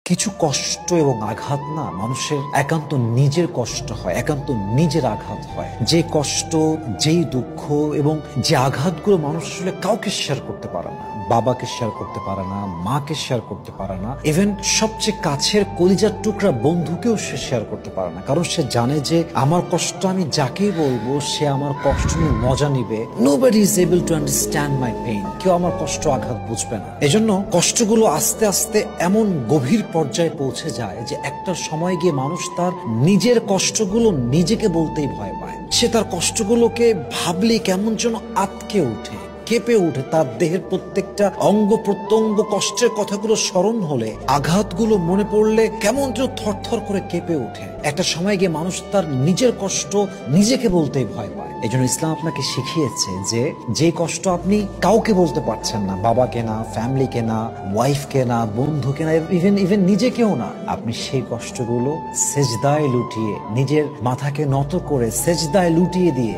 কিছু কষ্ট এবং আঘাত না মানুষের একান্ত নিজের কষ্ট হয়, একান্ত নিজের আঘাত হয়। যে কষ্ট, যেই দুঃখ এবং যে আঘাতগুলো মানুষ আসলে কাউকে শেয়ার করতে পারে না, বাবাকে শেয়ার করতে পারে না, মাকে শেয়ার করতে পারে না, ইভেন সবচেয়ে কাছের কলিজার টুকরা বন্ধুকেও সে শেয়ার করতে পারে না। কারণ সে জানে যে আমার কষ্ট আমি যাকেই বলবো সে আমার কষ্ট নিয়ে মজা নিবে। Nobody is able to understand my pain. কেউ আমার কষ্ট আঘাত বুঝবে না। এজন্য কষ্টগুলো আস্তে আস্তে এমন গভীর পর্যায়ে পৌঁছে যায় যে একটা সময় গিয়ে মানুষ তার নিজের কষ্টগুলো নিজেকে বলতেই ভয় পায়। সে তার কষ্টগুলোকে ভাবলে কেমন যেন আটকে ওঠে, কেঁপে ওঠে। তার দেহের প্রত্যেকটা অঙ্গ প্রত্যঙ্গ কষ্টের কথাগুলো স্মরণ হলে, আঘাতগুলো মনে পড়লে কেমন যেন থরথর করে কেঁপে ওঠে। একটা সময় গিয়ে মানুষ তার নিজের কষ্ট নিজেকে বলতেই ভয় পায়। এই জন্য ইসলাম আপনাকে শিখিয়েছে যে কষ্ট আপনি কাউকে বলতে পারছেন না, বাবাকে না, ফ্যামিলিকে না, ওয়াইফকে না, বন্ধুকে না, ইভেন নিজেকেও না, আপনি সেই কষ্টগুলো সেজদায় লুটিয়ে, নিজের মাথাকে নত করে সেজদায় লুটিয়ে দিয়ে